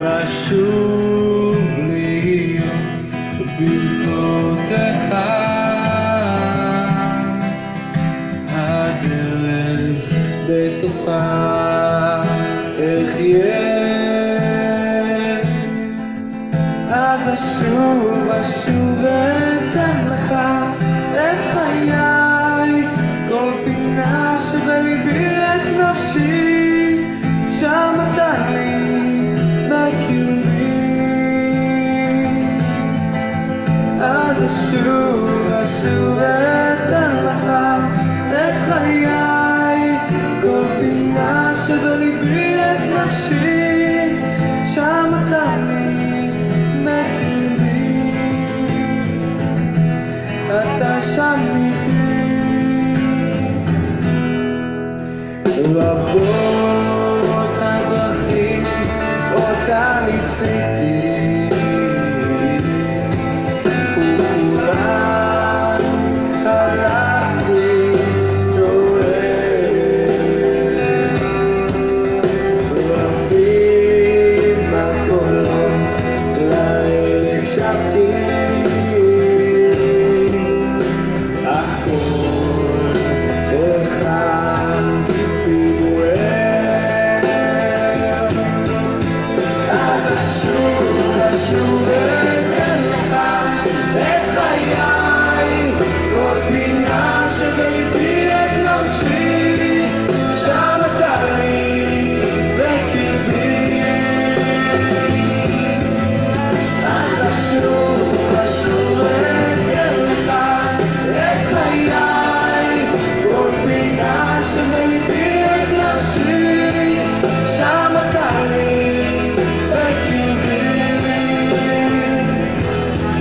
אשוב להיות ברצותך, הדרך בסופה אחיה. אז אשוב ואתן לך את חיי, כל פינה שבליבי את נפשי, שם אתה לי בקיומי. אז אשוב ואתן לך את חיי, כל פינה שבליבי את נפשי, שם אתה לי בקיומי. אתה שם איתי רבות הדרכים אותה ניסיתי, וכולן הלכתי טועה. רבים הקולות להם הקשבתי, אך כל אחד אשוב ואתן לך את חיי, כל פינה שבליבי את נפשי, שם אתה לי בקרבי. אז אשוב ואתן לך את חיי, כל פינה שבליבי את נפשי, שם אתה לי.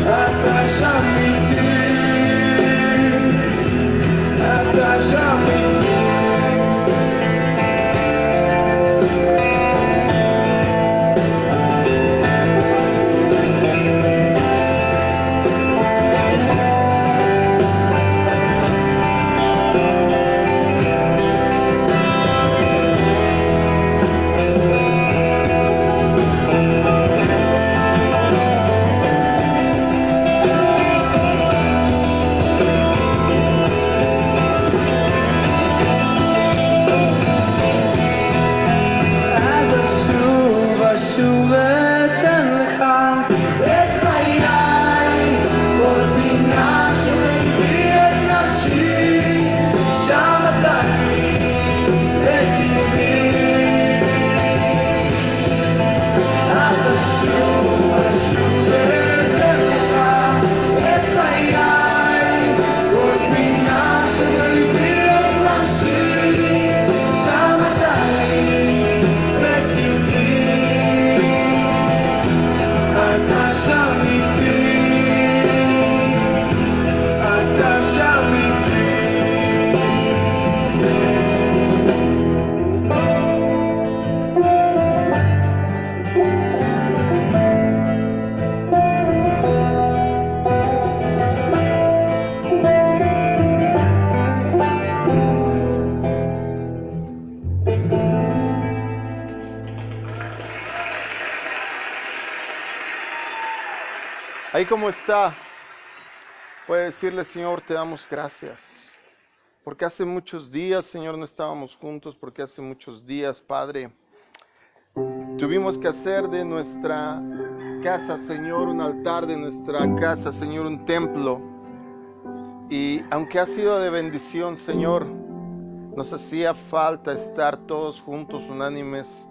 אתה שם איתי, אתה שם איתי. אשוב ואתן לך את חיי, כל פינה שבליבי את נפשי, שם אתה לי בקיומי. אז אשוב ואתן לך את חיי, כל פינה שבליבי את נפשי, שם אתה לי בקיומי. אתה שם איתי, אתה שם איתי. Ahí como está, puede decirle: Señor, te damos gracias, porque hace muchos días, Señor, no estábamos juntos, porque hace muchos días, Padre, tuvimos que hacer de nuestra casa, Señor, un altar, de nuestra casa, Señor, un templo. Y aunque ha sido de bendición, Señor, nos hacía falta estar todos juntos, unánimes,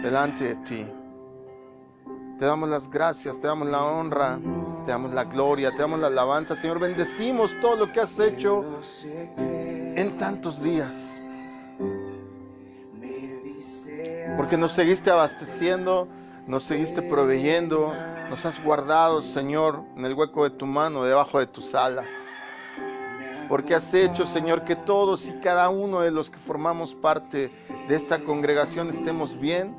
delante de ti. Te damos las gracias, te damos la honra, te damos la gloria, te damos la alabanza. Señor, bendecimos todo lo que has hecho en tantos días, porque nos seguiste abasteciendo, nos seguiste proveyendo, nos has guardado, Señor, en el hueco de tu mano, debajo de tus alas. Porque has hecho, Señor, que todos y cada uno de los que formamos parte de esta congregación estemos bien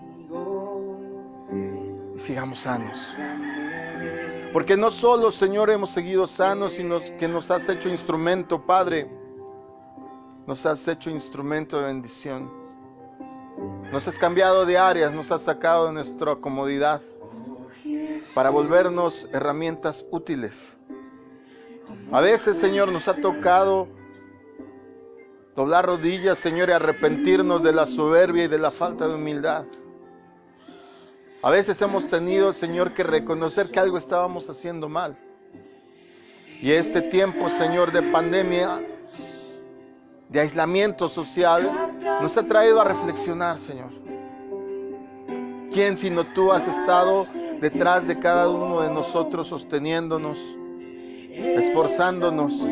y sigamos sanos. Porque no solo, Señor, hemos seguido sanos, sino que nos has hecho instrumento, Padre. Nos has hecho instrumento de bendición. Nos has cambiado de áreas, nos has sacado de nuestra comodidad para volvernos herramientas útiles. A veces, Señor, nos ha tocado doblar rodillas, Señor, y arrepentirnos de la soberbia y de la falta de humildad. A veces hemos tenido, Señor, que reconocer que algo estábamos haciendo mal. Y este tiempo, Señor, de pandemia, de aislamiento social, nos ha traído a reflexionar, Señor. ¿Quién sino tú has estado detrás de cada uno de nosotros, sosteniéndonos, esforzándonos,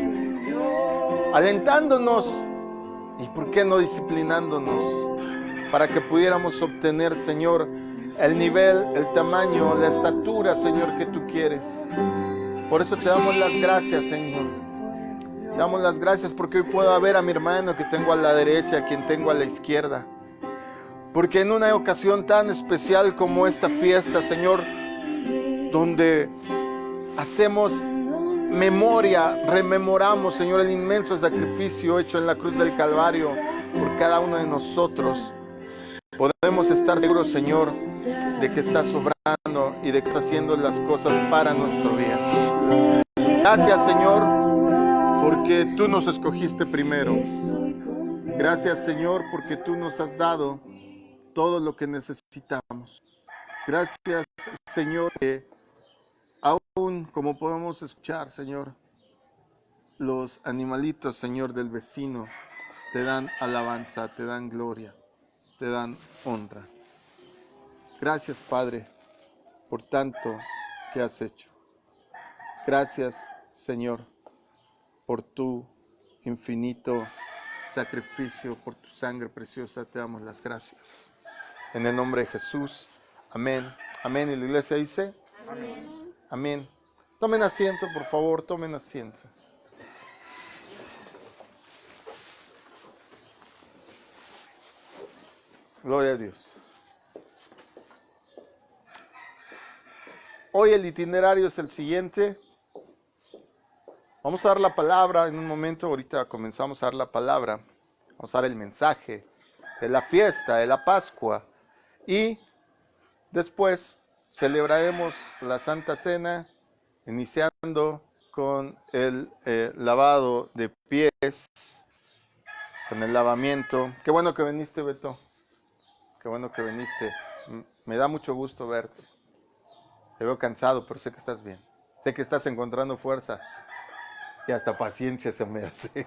alentándonos y, por qué no, disciplinándonos para que pudiéramos obtener, Señor, el nivel, el tamaño, la estatura, Señor, que tú quieres? Por eso te damos las gracias, Señor. Te damos las gracias porque hoy puedo ver a mi hermano que tengo a la derecha, a quien tengo a la izquierda. Porque en una ocasión tan especial como esta fiesta, Señor, donde hacemos memoria, rememoramos, Señor, el inmenso sacrificio hecho en la cruz del Calvario por cada uno de nosotros, podemos estar seguros, Señor, de que estás obrando y de que estás haciendo las cosas para nuestro bien. Gracias, Señor, porque tú nos escogiste primero. Gracias, Señor, porque tú nos has dado todo lo que necesitamos. Gracias, Señor, que aún como podemos escuchar, Señor, los animalitos, Señor, del vecino te dan alabanza, te dan gloria, te dan honra. Gracias, Padre, por tanto que has hecho. Gracias, Señor, por tu infinito sacrificio, por tu sangre preciosa. Te damos las gracias. En el nombre de Jesús. Amén. Amén. Y la iglesia dice: amén. Amén. Tomen asiento, por favor, tomen asiento. Gloria a Dios. Hoy el itinerario es el siguiente. Vamos a dar la palabra en un momento. Ahorita comenzamos a dar la palabra. Vamos a dar el mensaje de la fiesta, de la Pascua. Y después celebraremos la Santa Cena, iniciando con el lavado de pies, con el lavamiento. Qué bueno que viniste, Beto. Qué bueno que viniste. Me da mucho gusto verte. Te veo cansado, pero sé que estás bien. Sé que estás encontrando fuerza. Y hasta paciencia se me hace.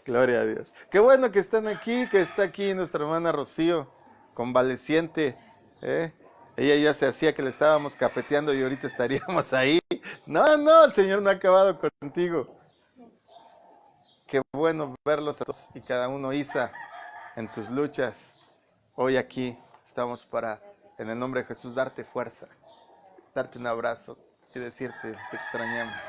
Gloria a Dios. Qué bueno que están aquí, que está aquí nuestra hermana Rocío, convaleciente. Ella ya se hacía que le estábamos cafeteando y ahorita estaríamos ahí. No, el Señor no ha acabado contigo. Qué bueno verlos a todos y cada uno, Isa, en tus luchas. Hoy aquí estamos para, en el nombre de Jesús, darte fuerza, darte un abrazo y decirte: te extrañamos.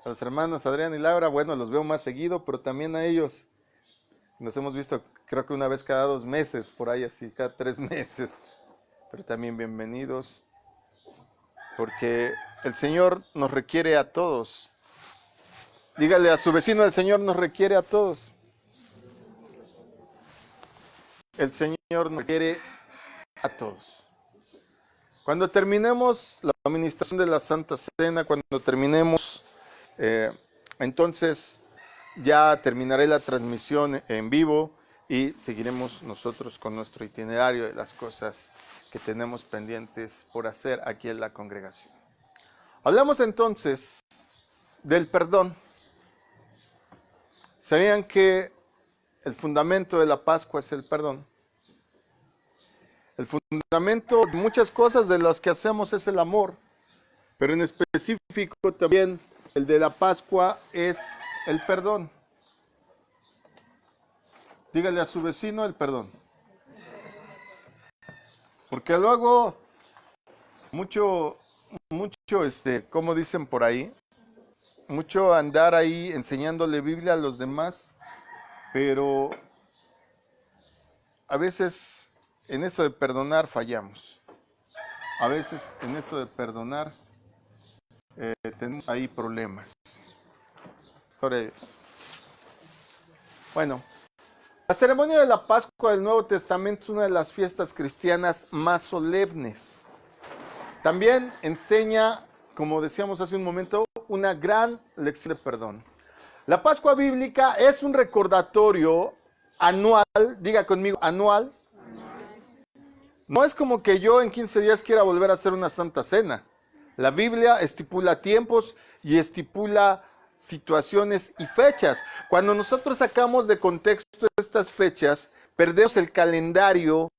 A los hermanos Adrián y Laura, bueno, los veo más seguido, pero también a ellos nos hemos visto, creo que una vez cada 2 meses, por ahí así, cada 3 meses. Pero también bienvenidos, porque el Señor nos requiere a todos. Dígale a su vecino: el Señor nos requiere a todos. El Señor nos requiere a todos. Cuando terminemos la administración de la Santa Cena, cuando terminemos, entonces ya terminaré la transmisión en vivo y seguiremos nosotros con nuestro itinerario de las cosas que tenemos pendientes por hacer aquí en la congregación. Hablamos entonces del perdón. ¿Sabían que el fundamento de la Pascua es el perdón? El fundamento de muchas cosas de las que hacemos es el amor, pero en específico también el de la Pascua es el perdón. Dígale a su vecino: el perdón. Porque luego mucho, como dicen por ahí, mucho andar ahí enseñándole Biblia a los demás, pero a veces en eso de perdonar fallamos. A veces en eso de perdonar tenemos ahí problemas. Gloria a Dios. Bueno, La ceremonia de la Pascua del Nuevo Testamento es una de las fiestas cristianas más solemnes. También enseña, como decíamos hace un momento, una gran lección de perdón. La Pascua bíblica es un recordatorio anual, diga conmigo, anual. No es como que yo en 15 días quiera volver a hacer una Santa Cena. La Biblia estipula tiempos y estipula situaciones y fechas. Cuando nosotros sacamos de contexto estas fechas, perdemos el calendario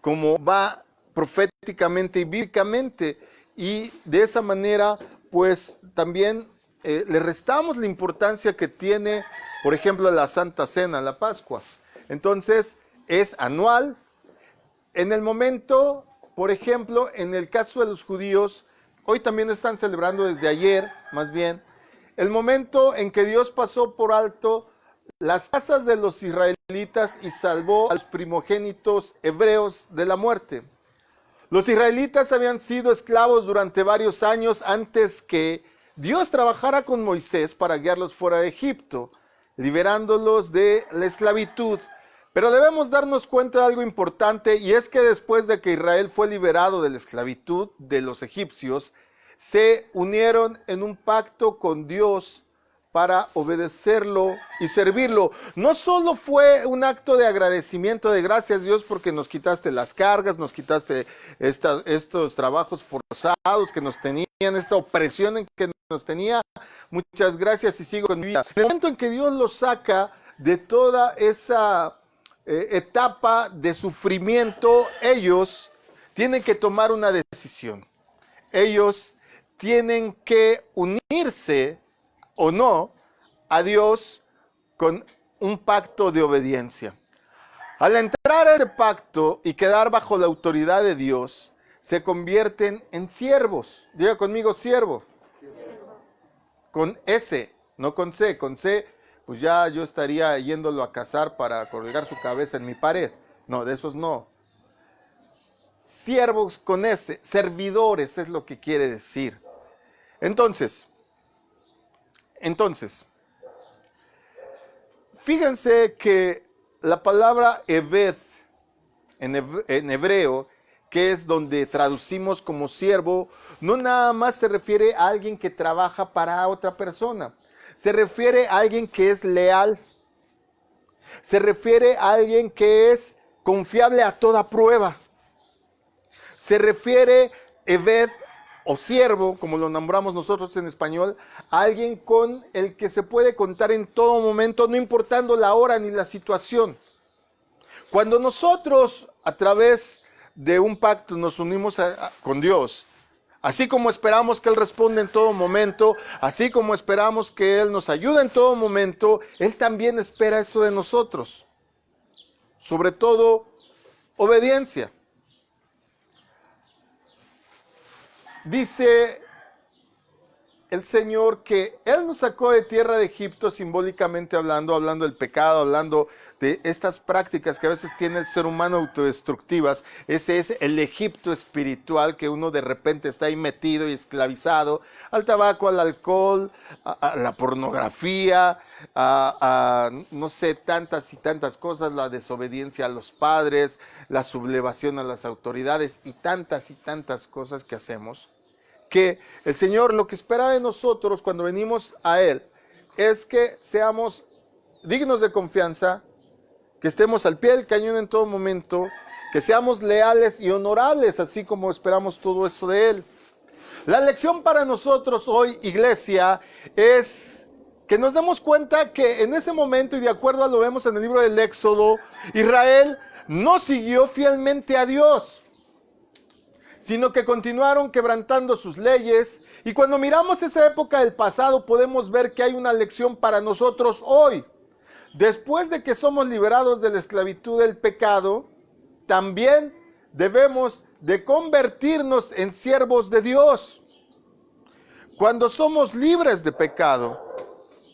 como va proféticamente y bíblicamente, y de esa manera pues también le restamos la importancia que tiene, por ejemplo, la Santa Cena, la Pascua. Entonces es anual. En el momento, por ejemplo, en el caso de los judíos, hoy también están celebrando desde ayer, más bien, el momento en que Dios pasó por alto las casas de los israelitas y salvó a los primogénitos hebreos de la muerte. Los israelitas habían sido esclavos durante varios años antes que Dios trabajara con Moisés para guiarlos fuera de Egipto, liberándolos de la esclavitud. Pero debemos darnos cuenta de algo importante, y es que después de que Israel fue liberado de la esclavitud de los egipcios, se unieron en un pacto con Dios para obedecerlo y servirlo. No solo fue un acto de agradecimiento, de gracias Dios porque nos quitaste las cargas, nos quitaste estos trabajos forzados que nos tenían, esta opresión en que nos tenía, muchas gracias y sigo con mi vida. En el momento en que Dios los saca de toda esa etapa de sufrimiento, ellos tienen que tomar una decisión. Ellos tienen que unirse o no a Dios con un pacto de obediencia. Al entrar a ese pacto y quedar bajo la autoridad de Dios, se convierten en siervos. Diga conmigo, siervo. Con S, no con C. Con C, pues ya yo estaría yéndolo a cazar para colgar su cabeza en mi pared. No, de esos no. Siervos con S, servidores es lo que quiere decir. Entonces, fíjense que la palabra Eved en hebreo, que es donde traducimos como siervo, no nada más se refiere a alguien que trabaja para otra persona. Se refiere a alguien que es leal. Se refiere a alguien que es confiable a toda prueba. Se refiere Eved o siervo, como lo nombramos nosotros en español, a alguien con el que se puede contar en todo momento, no importando la hora ni la situación. Cuando nosotros, a través de un pacto, nos unimos con Dios, así como esperamos que Él responda en todo momento, así como esperamos que Él nos ayude en todo momento, Él también espera eso de nosotros. Sobre todo, obediencia. Dice el Señor que Él nos sacó de tierra de Egipto, simbólicamente hablando del pecado, hablando de estas prácticas que a veces tiene el ser humano autodestructivas. Ese es el Egipto espiritual, que uno de repente está ahí metido y esclavizado al tabaco, al alcohol, a la pornografía, no sé, tantas y tantas cosas, la desobediencia a los padres, la sublevación a las autoridades y tantas cosas que hacemos. Que el Señor lo que espera de nosotros cuando venimos a Él es que seamos dignos de confianza, que estemos al pie del cañón en todo momento, que seamos leales y honorables, así como esperamos todo eso de Él. La lección para nosotros hoy, iglesia, es que nos demos cuenta que en ese momento, y de acuerdo a lo vemos en el libro del Éxodo, Israel no siguió fielmente a Dios, sino que continuaron quebrantando sus leyes. Y cuando miramos esa época del pasado, podemos ver que hay una lección para nosotros hoy. Después de que somos liberados de la esclavitud del pecado, también debemos de convertirnos en siervos de Dios. Cuando somos libres de pecado,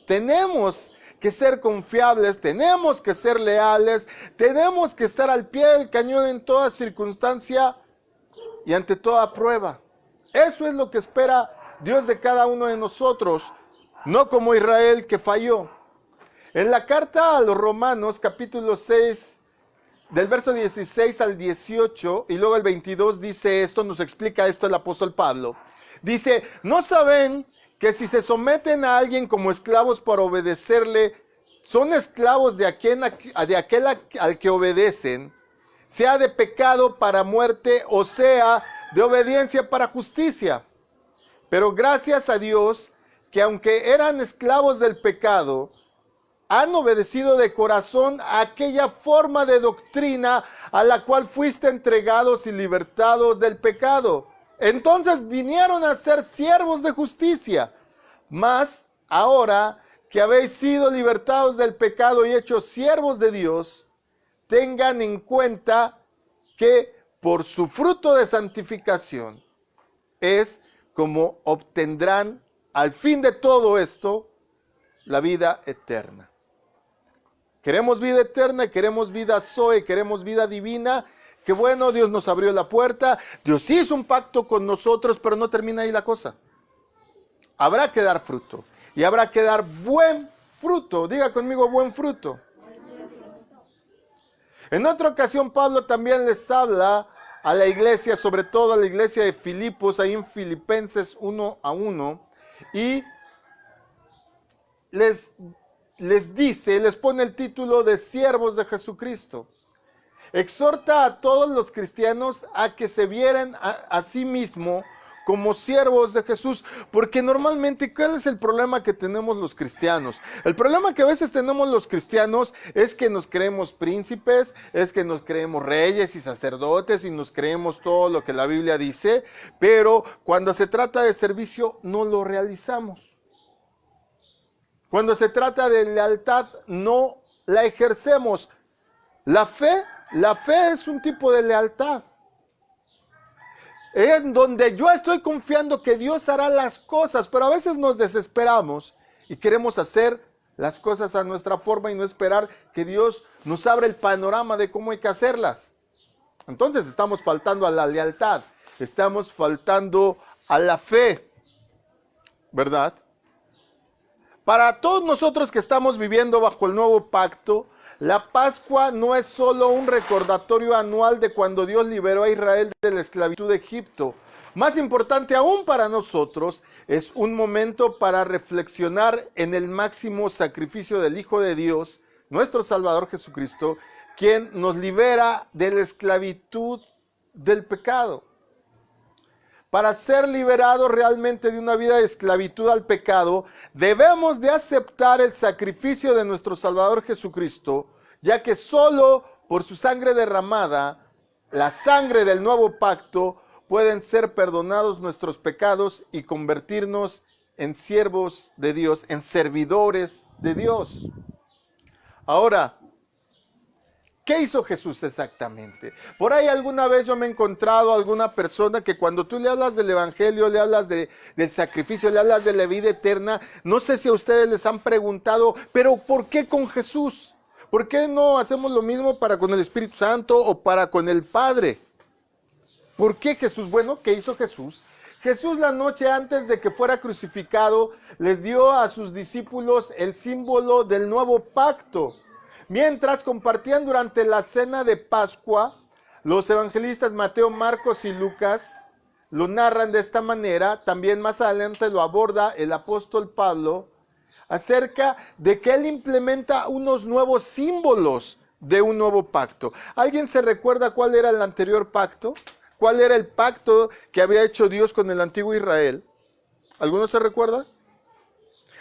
tenemos que ser confiables, tenemos que ser leales, tenemos que estar al pie del cañón en toda circunstancia y ante toda prueba. Eso es lo que espera Dios de cada uno de nosotros, no como Israel que falló. En la carta a los Romanos, capítulo 6, del verso 16 al 18, y luego el 22 dice esto, nos explica esto el apóstol Pablo. Dice, ¿no saben que si se someten a alguien como esclavos para obedecerle, son esclavos de aquel al que obedecen, sea de pecado para muerte o sea de obediencia para justicia? Pero gracias a Dios que aunque eran esclavos del pecado, han obedecido de corazón a aquella forma de doctrina a la cual fuiste entregados y libertados del pecado. Entonces vinieron a ser siervos de justicia. Mas ahora que habéis sido libertados del pecado y hechos siervos de Dios, tengan en cuenta que por su fruto de santificación es como obtendrán al fin de todo esto la vida eterna. Queremos vida eterna, queremos vida Zoe, queremos vida divina. Que bueno, Dios nos abrió la puerta, Dios hizo un pacto con nosotros, pero no termina ahí la cosa. Habrá que dar fruto, y habrá que dar buen fruto. Diga conmigo, buen fruto. En otra ocasión Pablo también les habla a la iglesia, sobre todo a la iglesia de Filipos, ahí en Filipenses 1:1, y les dice, les pone el título de siervos de Jesucristo. Exhorta a todos los cristianos a que se vieran a sí mismos como siervos de Jesús, porque normalmente, ¿cuál es el problema que tenemos los cristianos? El problema que a veces tenemos los cristianos es que nos creemos príncipes, es que nos creemos reyes y sacerdotes y nos creemos todo lo que la Biblia dice, pero cuando se trata de servicio no lo realizamos. Cuando se trata de lealtad no la ejercemos. La fe es un tipo de lealtad. En donde yo estoy confiando que Dios hará las cosas, pero a veces nos desesperamos y queremos hacer las cosas a nuestra forma y no esperar que Dios nos abra el panorama de cómo hay que hacerlas. Entonces estamos faltando a la lealtad, estamos faltando a la fe, ¿verdad? Para todos nosotros que estamos viviendo bajo el nuevo pacto, la Pascua no es solo un recordatorio anual de cuando Dios liberó a Israel de la esclavitud de Egipto. Más importante aún para nosotros, es un momento para reflexionar en el máximo sacrificio del Hijo de Dios, nuestro Salvador Jesucristo, quien nos libera de la esclavitud del pecado. Para ser liberados realmente de una vida de esclavitud al pecado, debemos de aceptar el sacrificio de nuestro Salvador Jesucristo, ya que solo por su sangre derramada, la sangre del nuevo pacto, pueden ser perdonados nuestros pecados y convertirnos en siervos de Dios, en servidores de Dios. Ahora, ¿qué hizo Jesús exactamente? Por ahí alguna vez yo me he encontrado a alguna persona que cuando tú le hablas del evangelio, le hablas del sacrificio, le hablas de la vida eterna, no sé si a ustedes les han preguntado, pero ¿por qué con Jesús? ¿Por qué no hacemos lo mismo para con el Espíritu Santo o para con el Padre? ¿Por qué Jesús? Bueno, ¿qué hizo Jesús? Jesús la noche antes de que fuera crucificado les dio a sus discípulos el símbolo del nuevo pacto. Mientras compartían durante la cena de Pascua, los evangelistas Mateo, Marcos y Lucas lo narran de esta manera. También más adelante lo aborda el apóstol Pablo acerca de que él implementa unos nuevos símbolos de un nuevo pacto. ¿Alguien se recuerda cuál era el anterior pacto? ¿Cuál era el pacto que había hecho Dios con el antiguo Israel? ¿Alguno se recuerda?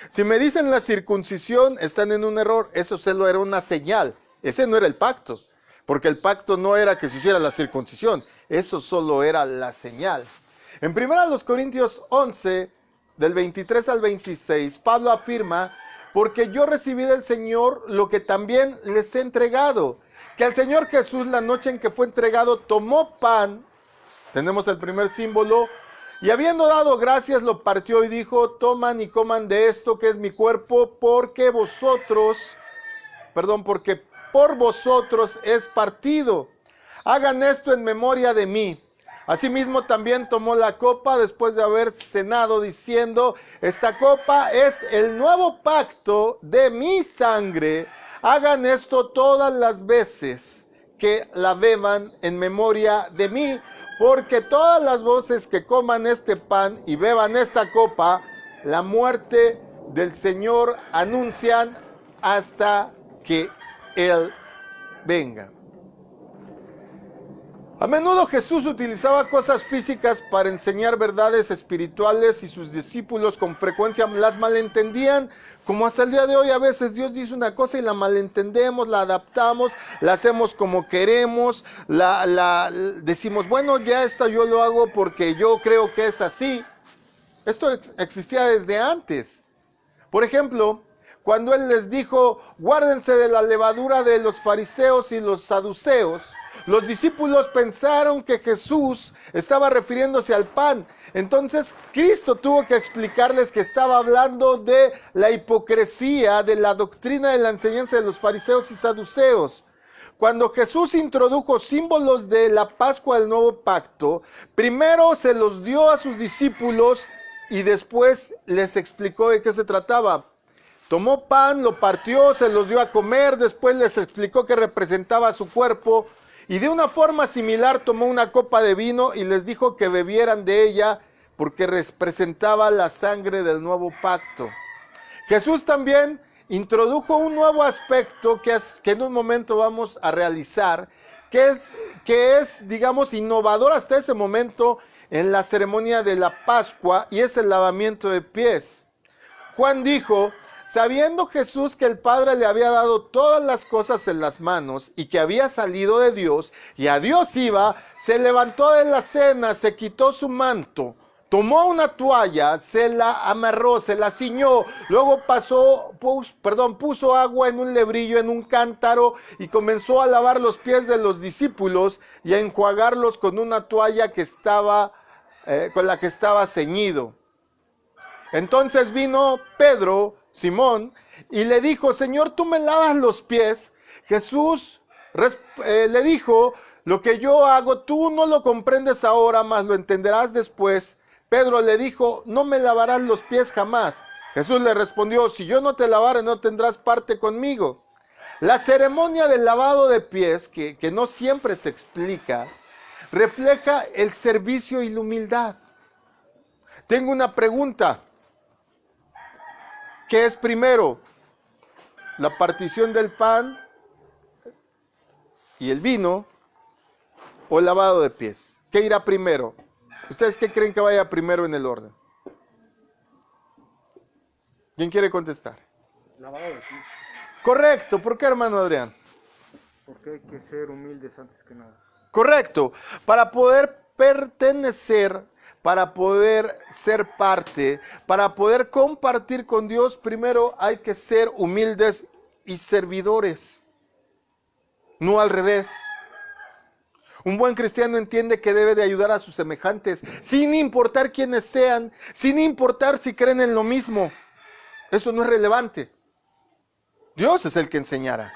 Si me dicen la circuncisión, están en un error. Eso solo era una señal. Ese no era el pacto. Porque el pacto no era que se hiciera la circuncisión. Eso solo era la señal. En 1 Corintios 11, del 23 al 26, Pablo afirma, porque yo recibí del Señor lo que también les he entregado. Que el Señor Jesús, la noche en que fue entregado, tomó pan. Tenemos el primer símbolo. Y habiendo dado gracias, lo partió y dijo, toman y coman de esto que es mi cuerpo, porque por vosotros es partido. Hagan esto en memoria de mí. Asimismo también tomó la copa después de haber cenado diciendo, esta copa es el nuevo pacto de mi sangre. Hagan esto todas las veces que la beban en memoria de mí, porque todas las veces que coman este pan y beban esta copa, la muerte del Señor anuncian hasta que Él venga. A menudo Jesús utilizaba cosas físicas para enseñar verdades espirituales y sus discípulos con frecuencia las malentendían, como hasta el día de hoy a veces Dios dice una cosa y la malentendemos, la adaptamos, la hacemos como queremos, decimos, bueno, ya esto yo lo hago porque yo creo que es así. Esto existía desde antes. Por ejemplo, cuando Él les dijo, guárdense de la levadura de los fariseos y los saduceos, los discípulos pensaron que Jesús estaba refiriéndose al pan. Entonces Cristo tuvo que explicarles que estaba hablando de la hipocresía, de la doctrina de la enseñanza de los fariseos y saduceos. Cuando Jesús introdujo símbolos de la Pascua del Nuevo Pacto, primero se los dio a sus discípulos y después les explicó de qué se trataba. Tomó pan, lo partió, se los dio a comer, después les explicó que representaba su cuerpo. Y de una forma similar tomó una copa de vino y les dijo que bebieran de ella porque representaba la sangre del nuevo pacto. Jesús también introdujo un nuevo aspecto que en un momento vamos a realizar, que es, digamos, innovador hasta ese momento en la ceremonia de la Pascua, y es el lavamiento de pies. Juan dijo, sabiendo Jesús que el Padre le había dado todas las cosas en las manos y que había salido de Dios y a Dios iba, se levantó de la cena, se quitó su manto, tomó una toalla, se la amarró, se la ciñó, luego puso agua en un lebrillo, en un cántaro y comenzó a lavar los pies de los discípulos y a enjuagarlos con una toalla con la que estaba ceñido. Entonces vino Pedro, Simón, y le dijo, Señor, ¿tú me lavas los pies? Jesús le dijo, lo que yo hago tú no lo comprendes ahora, mas lo entenderás después. Pedro le dijo, no me lavarás los pies jamás. Jesús le respondió, si yo no te lavare, no tendrás parte conmigo. La ceremonia del lavado de pies, que no siempre se explica, refleja el servicio y la humildad. Tengo una pregunta. ¿Qué es primero? ¿La partición del pan y el vino o el lavado de pies? ¿Qué irá primero? ¿Ustedes qué creen que vaya primero en el orden? ¿Quién quiere contestar? Lavado de pies, Correcto. ¿Por qué, hermano Adrián? porque hay que ser humildes antes que nada. Correcto. Para poder pertenecer, para poder ser parte, para poder compartir con Dios, primero hay que ser humildes y servidores, no al revés. Un buen cristiano entiende que debe de ayudar a sus semejantes, sin importar quiénes sean, sin importar si creen en lo mismo. Eso no es relevante. Dios es el que enseñará.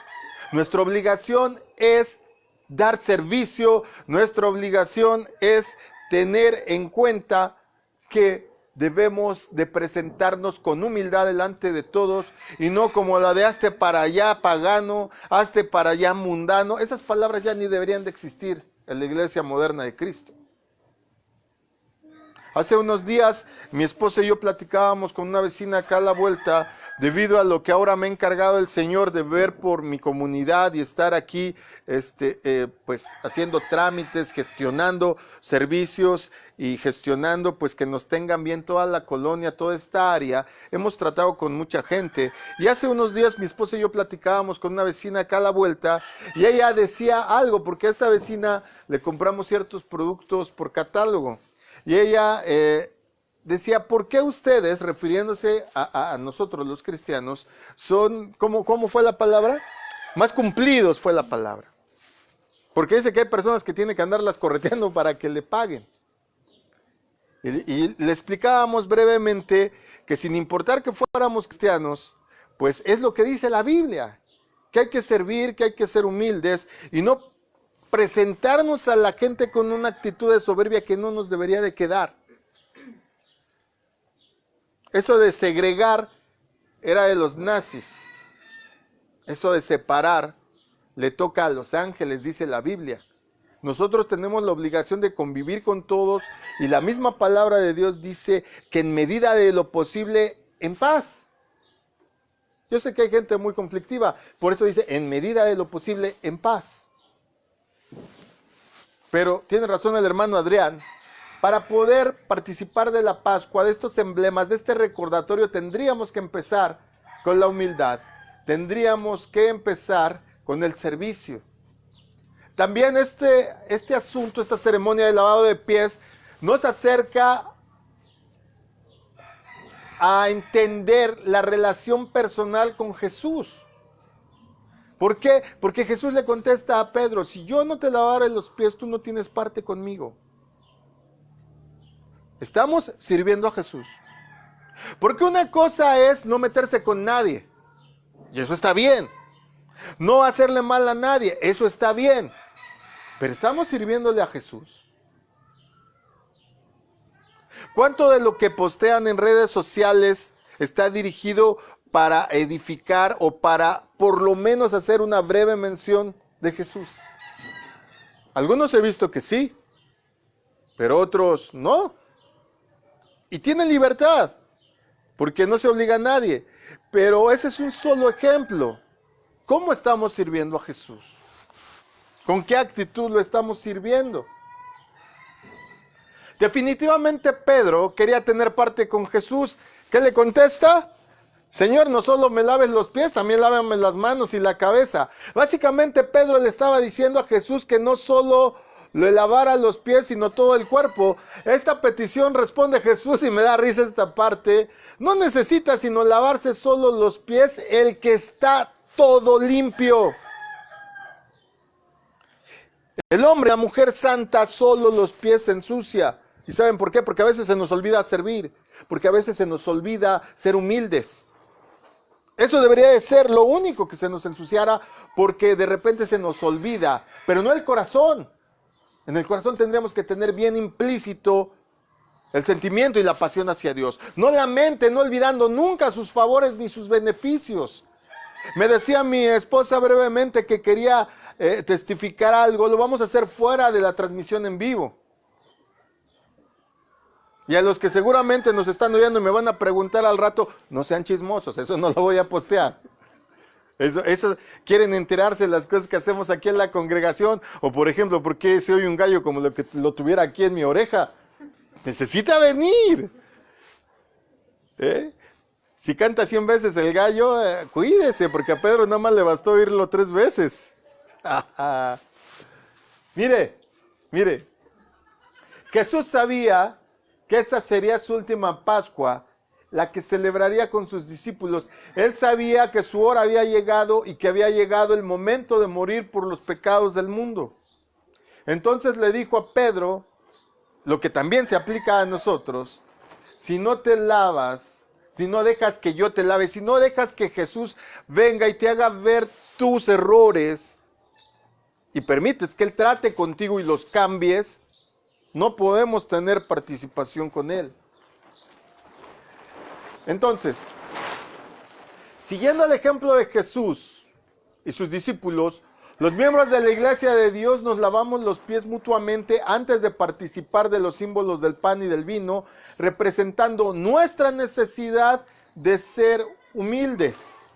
Nuestra obligación es dar servicio, nuestra obligación es tener en cuenta que debemos de presentarnos con humildad delante de todos y no como la de hazte para allá pagano, hazte para allá mundano. Esas palabras ya ni deberían de existir en la iglesia moderna de Cristo. Hace unos días mi esposa y yo platicábamos con una vecina acá a la vuelta, debido a lo que ahora me ha encargado el Señor de ver por mi comunidad y estar aquí pues haciendo trámites, gestionando servicios y gestionando pues que nos tengan bien toda la colonia, toda esta área. Hemos tratado con mucha gente y hace unos días mi esposa y yo platicábamos con una vecina acá a la vuelta y ella decía algo, porque a esta vecina le compramos ciertos productos por catálogo. Y ella decía, ¿por qué ustedes, refiriéndose a nosotros los cristianos, son, ¿cómo fue la palabra? Más cumplidos fue la palabra. Porque dice que hay personas que tienen que andarlas correteando para que le paguen. Y le explicábamos brevemente que sin importar que fuéramos cristianos, pues es lo que dice la Biblia, que hay que servir, que hay que ser humildes y no presentarnos a la gente con una actitud de soberbia que no nos debería de quedar. Eso de segregar era de los nazis. Eso de separar le toca a los ángeles, dice la Biblia. Nosotros tenemos la obligación de convivir con todos y la misma palabra de Dios dice que en medida de lo posible en paz. Yo sé que hay gente muy conflictiva, por eso dice en medida de lo posible en paz. Pero tiene razón el hermano Adrián, para poder participar de la Pascua, de estos emblemas, de este recordatorio, tendríamos que empezar con la humildad. Tendríamos que empezar con el servicio. También este asunto, esta ceremonia de lavado de pies, nos acerca a entender la relación personal con Jesús. ¿Por qué? Porque Jesús le contesta a Pedro, si yo no te lavara los pies, tú no tienes parte conmigo. Estamos sirviendo a Jesús. Porque una cosa es no meterse con nadie, y eso está bien. No hacerle mal a nadie, eso está bien. Pero estamos sirviéndole a Jesús. ¿Cuánto de lo que postean en redes sociales está dirigido para edificar o para por lo menos hacer una breve mención de Jesús? Algunos he visto que sí, pero otros no. Y tienen libertad, porque no se obliga a nadie. Pero ese es un solo ejemplo. ¿Cómo estamos sirviendo a Jesús? ¿Con qué actitud lo estamos sirviendo? Definitivamente Pedro quería tener parte con Jesús. ¿Qué le contesta? Señor, no solo me laves los pies, también lávame las manos y la cabeza. Básicamente Pedro le estaba diciendo a Jesús que no solo le lavara los pies, sino todo el cuerpo. Esta petición, responde Jesús, y me da risa esta parte, no necesita sino lavarse solo los pies el que está todo limpio. El hombre, la mujer santa, solo los pies se ensucia. ¿Y saben por qué? Porque a veces se nos olvida servir, porque a veces se nos olvida ser humildes. Eso debería de ser lo único que se nos ensuciara, porque de repente se nos olvida, pero no el corazón. En el corazón tendríamos que tener bien implícito el sentimiento y la pasión hacia Dios. No la mente, no olvidando nunca sus favores ni sus beneficios. Me decía mi esposa brevemente que quería testificar algo. Lo vamos a hacer fuera de la transmisión en vivo. Y a los que seguramente nos están oyendo y me van a preguntar al rato, no sean chismosos, eso no lo voy a postear. Eso quieren enterarse de las cosas que hacemos aquí en la congregación. O por ejemplo, ¿por qué se oye un gallo como lo que lo tuviera aquí en mi oreja? Necesita venir. Si canta 100 veces el gallo, cuídese, porque a Pedro nada más le bastó oírlo 3 veces. Mire, Jesús sabía que esa sería su última Pascua, la que celebraría con sus discípulos. Él sabía que su hora había llegado y que había llegado el momento de morir por los pecados del mundo. Entonces le dijo a Pedro, lo que también se aplica a nosotros, si no te lavas, si no dejas que yo te lave, si no dejas que Jesús venga y te haga ver tus errores y permites que Él trate contigo y los cambies, no podemos tener participación con Él. Entonces, siguiendo el ejemplo de Jesús y sus discípulos, los miembros de la Iglesia de Dios nos lavamos los pies mutuamente antes de participar de los símbolos del pan y del vino, representando nuestra necesidad de ser humildes.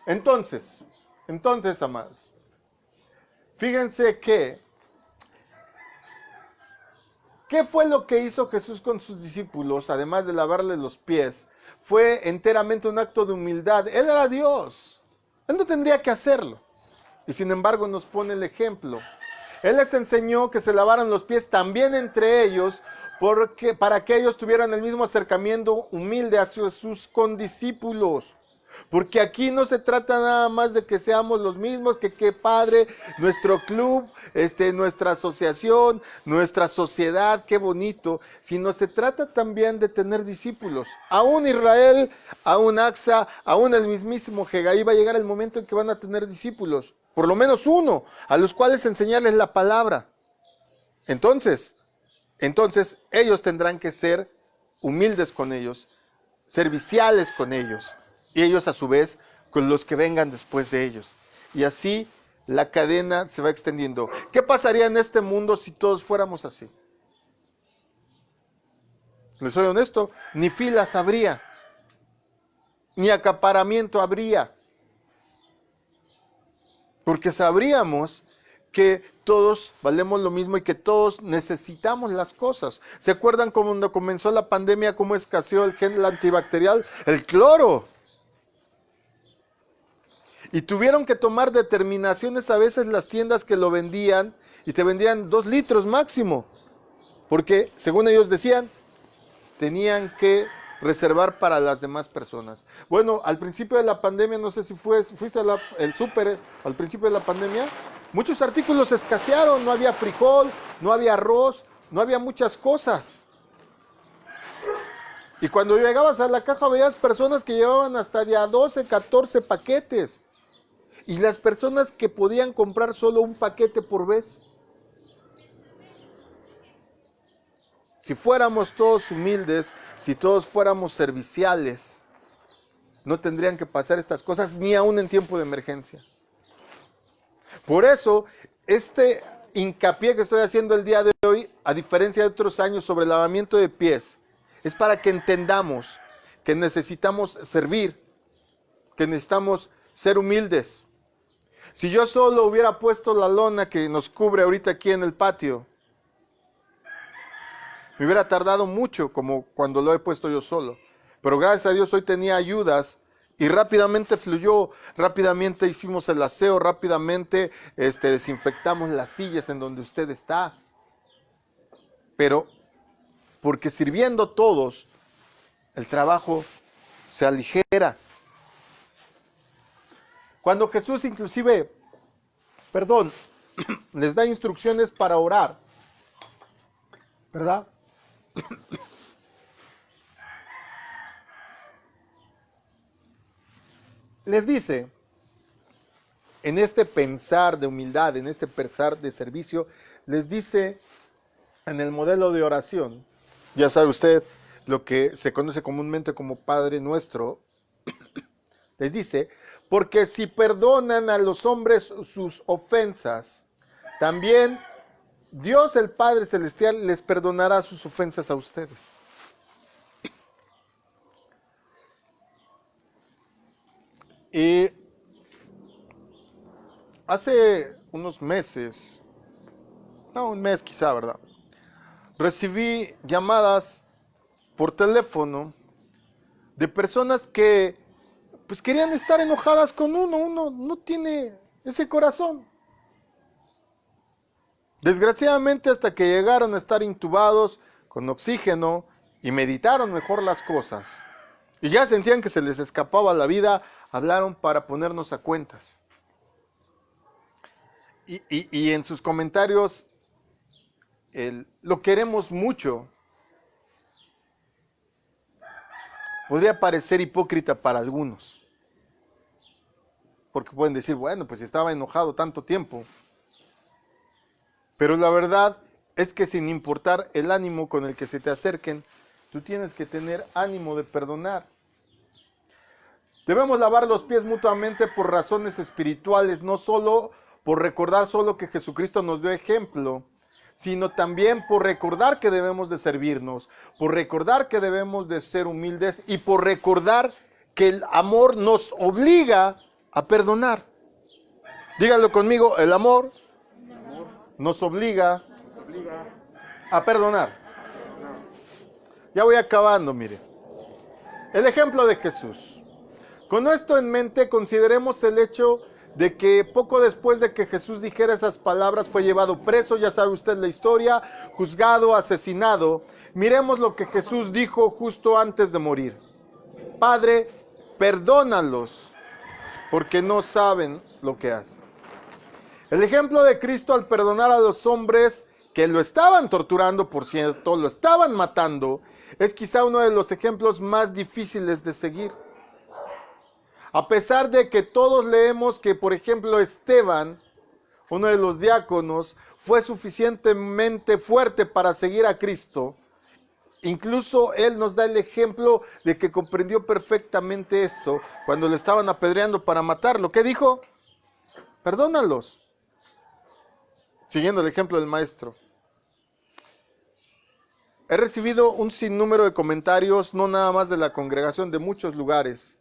Entonces, amados, fíjense ¿qué fue lo que hizo Jesús con sus discípulos, además de lavarles los pies? Fue enteramente un acto de humildad. Él era Dios. Él no tendría que hacerlo. Y sin embargo nos pone el ejemplo. Él les enseñó que se lavaran los pies también entre ellos, para que ellos tuvieran el mismo acercamiento humilde hacia sus condiscípulos. Porque aquí no se trata nada más de que seamos los mismos, que qué padre, nuestro club, nuestra asociación, nuestra sociedad, qué bonito, sino se trata también de tener discípulos. Aún Israel, aún Axa, aún el mismísimo Hegai, va a llegar el momento en que van a tener discípulos. por lo menos uno, a los cuales enseñarles la palabra. Entonces ellos tendrán que ser humildes con ellos, serviciales con ellos, y ellos a su vez con los que vengan después de ellos. Y así la cadena se va extendiendo. ¿Qué pasaría en este mundo si todos fuéramos así? Les soy honesto, ni filas habría, ni acaparamiento habría, porque sabríamos que todos valemos lo mismo y que todos necesitamos las cosas. ¿Se acuerdan cuando comenzó la pandemia, cómo escaseó el gel antibacterial? El cloro. Y tuvieron que tomar determinaciones a veces las tiendas que lo vendían, y te vendían 2 litros máximo, porque según ellos decían, tenían que reservar para las demás personas. Bueno, al principio de la pandemia, no sé si fuiste al súper al principio de la pandemia, muchos artículos escasearon, no había frijol, no había arroz, no había muchas cosas. Y cuando llegabas a la caja veías personas que llevaban hasta de a 12, 14 paquetes. Y las personas que podían comprar solo un paquete por vez. Si fuéramos todos humildes, si todos fuéramos serviciales, no tendrían que pasar estas cosas ni aún en tiempo de emergencia. Por eso, este hincapié que estoy haciendo el día de hoy, a diferencia de otros años sobre el lavamiento de pies, es para que entendamos que necesitamos servir, que necesitamos ser humildes. Si yo solo hubiera puesto la lona que nos cubre ahorita aquí en el patio, me hubiera tardado mucho como cuando lo he puesto yo solo. Pero gracias a Dios hoy tenía ayudas y rápidamente fluyó, rápidamente hicimos el aseo, rápidamente desinfectamos las sillas en donde usted está. Pero porque sirviendo todos, el trabajo se aligera. Cuando Jesús inclusive, les da instrucciones para orar, ¿verdad? Les dice, en este pensar de humildad, en este pensar de servicio, les dice en el modelo de oración, ya sabe usted lo que se conoce comúnmente como Padre Nuestro, les dice, porque si perdonan a los hombres sus ofensas, también Dios el Padre Celestial les perdonará sus ofensas a ustedes. Y hace unos meses, un mes quizá, ¿verdad? Recibí llamadas por teléfono de personas que pues querían estar enojadas con uno no tiene ese corazón. Desgraciadamente hasta que llegaron a estar intubados con oxígeno y meditaron mejor las cosas y ya sentían que se les escapaba la vida, hablaron para ponernos a cuentas. Y en sus comentarios, lo queremos mucho, podría parecer hipócrita para algunos. Porque pueden decir, bueno, pues estaba enojado tanto tiempo. Pero la verdad es que sin importar el ánimo con el que se te acerquen, tú tienes que tener ánimo de perdonar. Debemos lavar los pies mutuamente por razones espirituales, no solo por recordar solo que Jesucristo nos dio ejemplo, sino también por recordar que debemos de servirnos, por recordar que debemos de ser humildes y por recordar que el amor nos obliga a perdonar. Díganlo conmigo, el amor nos obliga a perdonar. Ya voy acabando, mire. El ejemplo de Jesús. Con esto en mente, consideremos el hecho de que poco después de que Jesús dijera esas palabras, fue llevado preso, ya sabe usted la historia, juzgado, asesinado. Miremos lo que Jesús dijo justo antes de morir. Padre, perdónalos, porque no saben lo que hacen. El ejemplo de Cristo al perdonar a los hombres que lo estaban torturando, por cierto, lo estaban matando, es quizá uno de los ejemplos más difíciles de seguir. A pesar de que todos leemos que, por ejemplo, Esteban, uno de los diáconos, fue suficientemente fuerte para seguir a Cristo, incluso él nos da el ejemplo de que comprendió perfectamente esto cuando le estaban apedreando para matarlo. ¿Qué dijo? Perdónalos. Siguiendo el ejemplo del maestro. He recibido un sinnúmero de comentarios, no nada más de la congregación, de muchos lugares.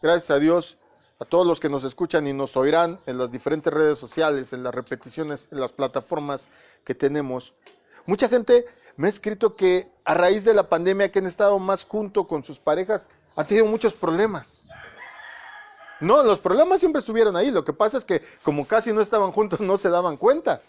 Gracias a Dios, a todos los que nos escuchan y nos oirán en las diferentes redes sociales, en las repeticiones, en las plataformas que tenemos. Mucha gente me ha escrito que a raíz de la pandemia, que han estado más junto con sus parejas, han tenido muchos problemas. No, los problemas siempre estuvieron ahí. Lo que pasa es que como casi no estaban juntos, no se daban cuenta.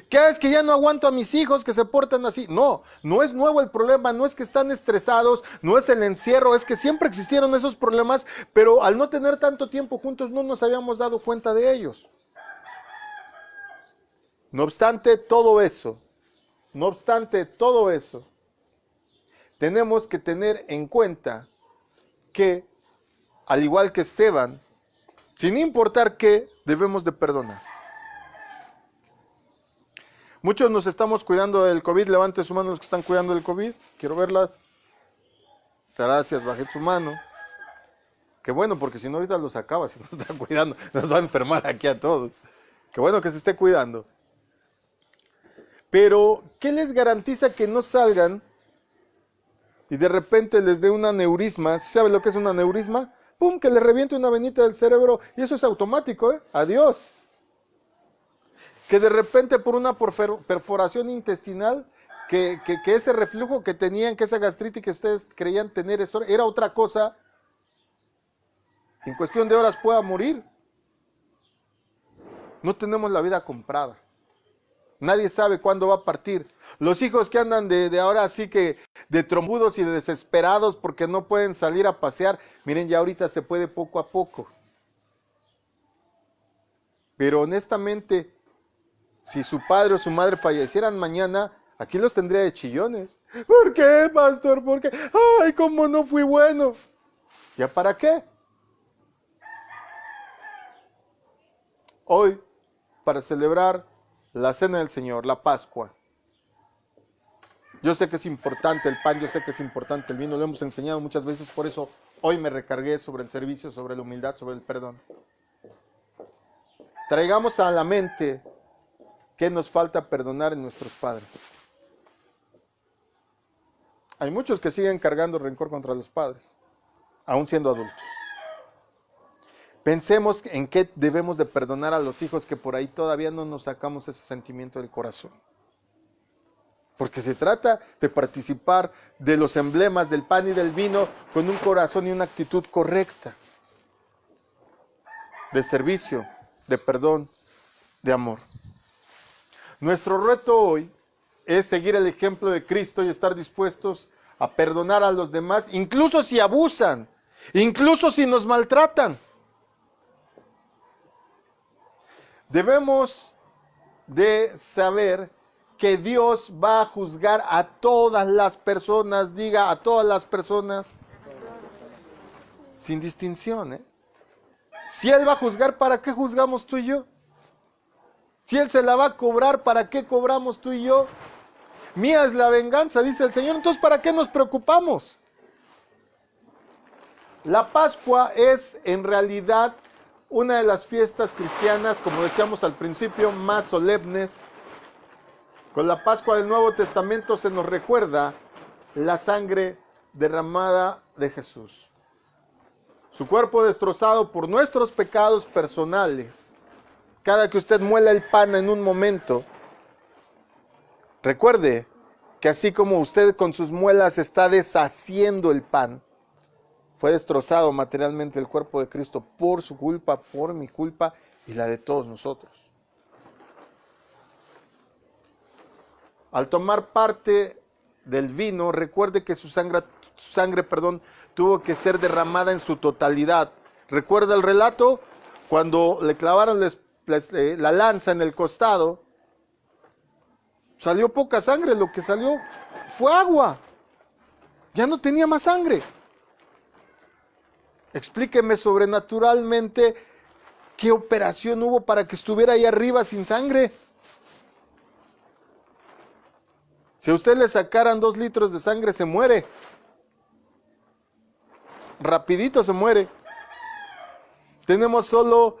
¿Qué es que ya no aguanto a mis hijos que se portan así? No, no es nuevo el problema, no es que están estresados, no es el encierro, es que siempre existieron esos problemas, pero al no tener tanto tiempo juntos no nos habíamos dado cuenta de ellos. No obstante todo eso, tenemos que tener en cuenta que, al igual que Esteban, sin importar qué, debemos de perdonar. Muchos nos estamos cuidando del COVID. Levanten su mano los que están cuidando del COVID. Quiero verlas. Gracias, bajé su mano. Qué bueno, porque si no ahorita los acaba, si no están cuidando. Nos va a enfermar aquí a todos. Qué bueno que se esté cuidando. Pero, ¿qué les garantiza que no salgan y de repente les dé un aneurisma? ¿Sabe lo que es un aneurisma? ¡Pum! Que le reviente una venita del cerebro. Y eso es automático, ¿eh? Adiós. Que de repente por una perforación intestinal, que ese reflujo que tenían, que esa gastritis que ustedes creían tener, eso era otra cosa, en cuestión de horas pueda morir. No tenemos la vida comprada. Nadie sabe cuándo va a partir. Los hijos que andan de ahora así que de trombudos y de desesperados porque no pueden salir a pasear, miren, ya ahorita se puede poco a poco. Pero honestamente, si su padre o su madre fallecieran mañana, aquí los tendría de chillones. ¿Por qué, pastor? ¿Por qué? ¡Ay, cómo no fui bueno! ¿Ya para qué? Hoy, para celebrar la Cena del Señor, la Pascua. Yo sé que es importante el pan, yo sé que es importante el vino, lo hemos enseñado muchas veces, por eso hoy me recargué sobre el servicio, sobre la humildad, sobre el perdón. Traigamos a la mente ¿qué nos falta perdonar en nuestros padres? Hay muchos que siguen cargando rencor contra los padres, aún siendo adultos. Pensemos en qué debemos de perdonar a los hijos que por ahí todavía no nos sacamos ese sentimiento del corazón. Porque se trata de participar de los emblemas del pan y del vino con un corazón y una actitud correcta. De servicio, de perdón, de amor. Nuestro reto hoy es seguir el ejemplo de Cristo y estar dispuestos a perdonar a los demás, incluso si abusan, incluso si nos maltratan. Debemos de saber que Dios va a juzgar a todas las personas, diga a todas las personas, sin distinción, ¿eh? Si Él va a juzgar, ¿para qué juzgamos tú y yo? Si Él se la va a cobrar, ¿para qué cobramos tú y yo? Mía es la venganza, dice el Señor. Entonces, ¿para qué nos preocupamos? La Pascua es en realidad una de las fiestas cristianas, como decíamos al principio, más solemnes. Con la Pascua del Nuevo Testamento se nos recuerda la sangre derramada de Jesús. Su cuerpo destrozado por nuestros pecados personales. Cada que usted muela el pan en un momento, recuerde que así como usted con sus muelas está deshaciendo el pan, fue destrozado materialmente el cuerpo de Cristo por su culpa, por mi culpa y la de todos nosotros. Al tomar parte del vino, recuerde que su sangre, tuvo que ser derramada en su totalidad. ¿Recuerda el relato? Cuando le clavaron la lanza en el costado, salió poca sangre, lo que salió fue agua. Ya no tenía más sangre. Explíqueme sobrenaturalmente qué operación hubo para que estuviera ahí arriba sin sangre. Si a usted le sacaran 2 litros de sangre, se muere. Rapidito se muere. Tenemos solo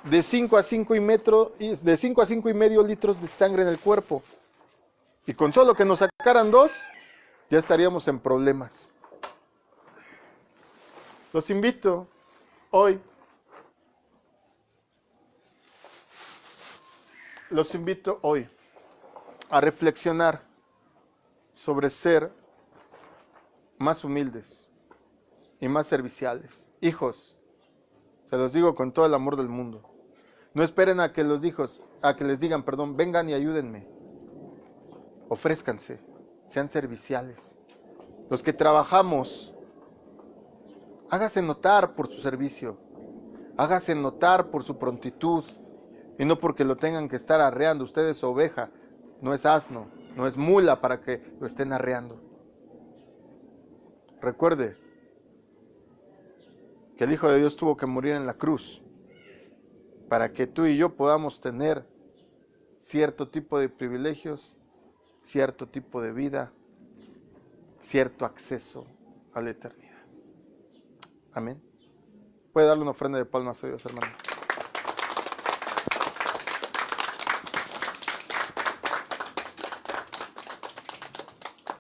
de 5 a 5 y medio litros de sangre en el cuerpo. Y con solo que nos sacaran 2, ya estaríamos en problemas. Los invito hoy. A reflexionar sobre ser más humildes y más serviciales. Hijos, se los digo con todo el amor del mundo. No esperen a que les digan, vengan y ayúdenme. Ofrézcanse, sean serviciales. Los que trabajamos, hágase notar por su servicio, hágase notar por su prontitud, y no porque lo tengan que estar arreando. Usted es oveja, no es asno, no es mula para que lo estén arreando. Recuerde que el Hijo de Dios tuvo que morir en la cruz para que tú y yo podamos tener cierto tipo de privilegios, cierto tipo de vida, cierto acceso a la eternidad. Amén. Puede darle una ofrenda de palmas a Dios, hermano.